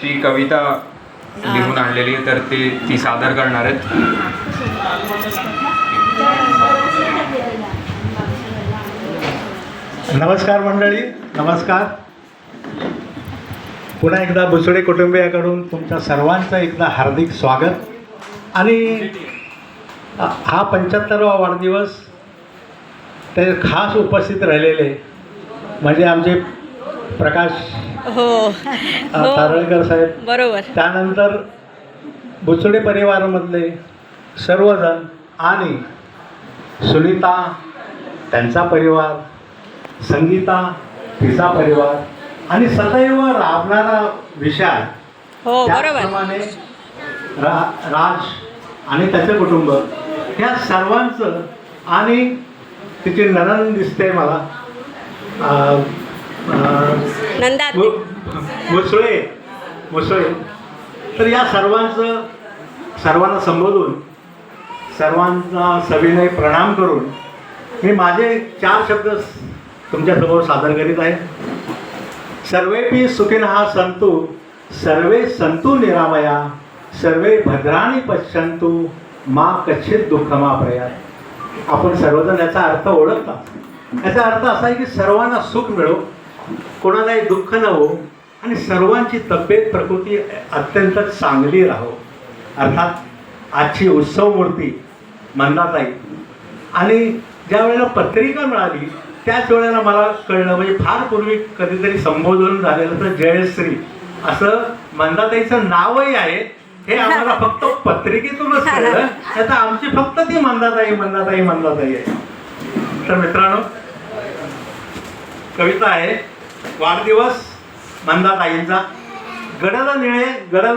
ती कविता लिहून आणलेली, तर ती सादर करणार आहेत. नमस्कार मंडळी, नमस्कार. पुन्हा एकदा भुसडे कुटुंबियाकडून तुमच्या सर्वांचं एकदा हार्दिक स्वागत. आणि हा 75वा वाढदिवस ते खास उपस्थित राहिलेले म्हणजे आमचे प्रकाश तारळकर साहेब, बरोबर. त्यानंतर भुसडे परिवारामधले सर्वजण आणि सुनीता त्यांचा परिवार, संगीता तिचा परिवार आणि सदैव राबणारा विशाल, त्याचप्रमाणे राज आणि त्याचं कुटुंब, ह्या सर्वांचं आणि तिची नणंद दिसते मला मुसळे. तर या सर्वांना संबोधून सर्वांचा सविनय प्रणाम करून मी माझे 4 शब्द तुमच्यासमोर सादर करीत आहे. सर्वेपि सुखिनः सन्तु, सर्वे सन्तु निरामया, सर्वे भद्राणि पश्यन्तु, मा कश्चित् दुःखमाप्नुयात्. आपण सर्वजण याचा अर्थ ओळखता. याचा अर्थ असा आहे की सर्वांना सुख मिळो, कोणालाही दुःख न हो आणि सर्वांची तब्येत प्रकृती अत्यंत चांगली राहो. अर्थात आजची उत्सव मूर्ती मंदाताई, आणि ज्या वेळेला पत्रिका मिळाली त्याच वेळेला मला कळलं, म्हणजे फार पूर्वी कधीतरी संबोधन झालेलं तर जयश्री असं मंदाताईचं नावही आहे हे आम्हाला फक्त पत्रिकेतूनच कळलं. आता आमची फक्त ती मंदाताई आहे. तर मित्रांनो, कविता आहे वाढदिवस मंदाताईंचा. गडद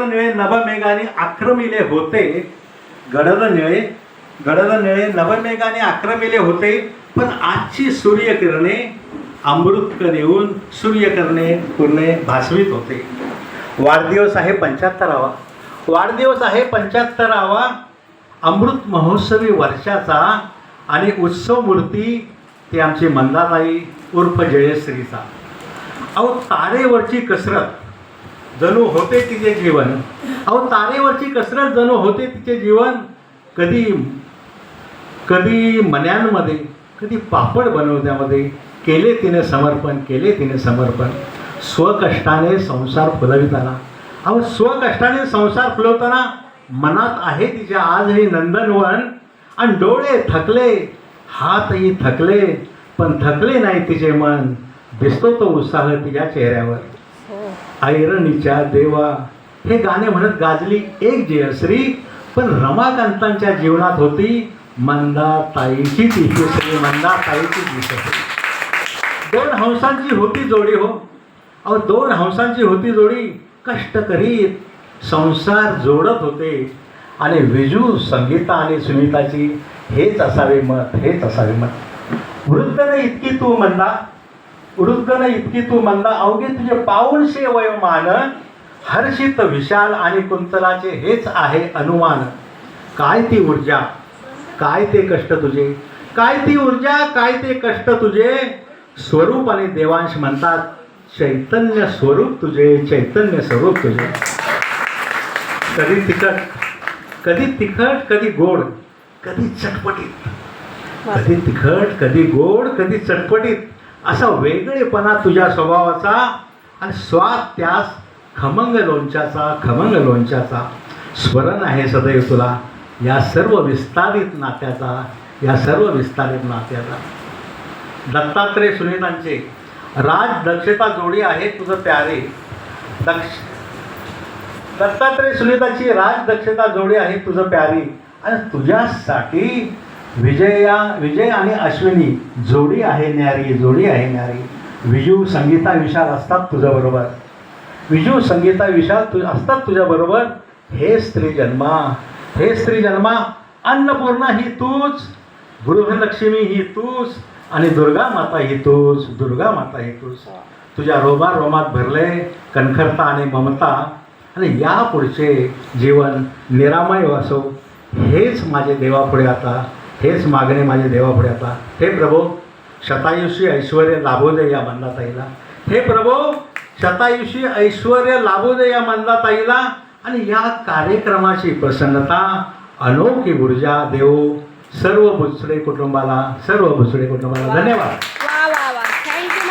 निळे नभमेघाने आक्रमिले होते, गडद निळे नभमेघाने आक्रमिले होते, पण आजची सूर्यकिरणे अमृतकण येऊन सूर्यकिरणे भासवीत होते. वाढदिवस आहे 75वा अमृत महोत्सवी वर्षाचा, आणि उत्सव मूर्ती ती आमची मंदाताई उर्फ जयश्रीचा. अहो तारेवरची कसरत जणू होते तिचे जीवन. कधी मण्यांमध्ये, कधी पापड बनवण्यामध्ये केले तिने समर्पण. स्वकष्टाने संसार फुलविताना मनात आहे तिच्या आजही नंदनवन. आणि डोळे थकले, हातही थकले, पण थकले नाही तिचे मन. दिसतो तो उत्साह तिच्या चेहऱ्यावर. ऐरणीच्या देवा हे गाणे म्हणत गाजली एक जयश्री, पण रमाकांतांच्या जीवनात होती मंदाताईची तिसरी. 2 हंसांची होती जोडी हो. अहो 2 हंसांची होती जोडी, कष्ट करीत संसार जोडत होते. आणि विजू, संगीता आणि सुनीताची हेच असावे मत. वृद्ध न इतकी तू मंदा, अवघे तुझे पाऊणशे वयोमान. हर्षित विशाल आणि कुंतलाचे हेच आहे अनुमान. काय ती ऊर्जा, काय ते कष्ट तुझे, स्वरूप आणि देवांश म्हणतात चैतन्य स्वरूप तुझे. कधी तिखट कधी गोड, कधी चटपटीत, असा वेगळेपणा तुझ्या स्वभावाचा. आणि स्वाद त्यास खमंग लोणच्याचा. स्मरण आहे सदैव तुला या सर्व विस्तारित नात्याचा. दत्तात्रय सुनीतांचे राज दक्षता जोडी आहे तुझं प्यारे. दत्तात्रय सुनीताची राज दक्षता जोडी आहे तुझं प्यारी. आणि तुझ्यासाठी विजय आणि अश्विनी जोडी आहे न्यारी. विजू, संगीता, विशाल असतात तुझ्या बरोबर. हे स्त्री जन्मा अन्नपूर्णा ही तूच, गृहलक्ष्मी ही तूच, आणि दुर्गा माता ही तूच. तुझ्या रोमात भरले कणखरता आणि ममता. आणि यापुढचे जीवन निरामय असो हेच माझे देवापुढे आता, हेच मागणे माझे देवापुढे आता. हे प्रभो, शतायुषी ऐश्वर्य लाभू दे या मंदाताईला. हे प्रभो, शतायुषी ऐश्वर लाभू दे या मंदाताईला आणि या कार्यक्रमाची प्रसन्नता अनोखी ऊर्जा देव सर्व भोसले कुटुंबाला धन्यवाद.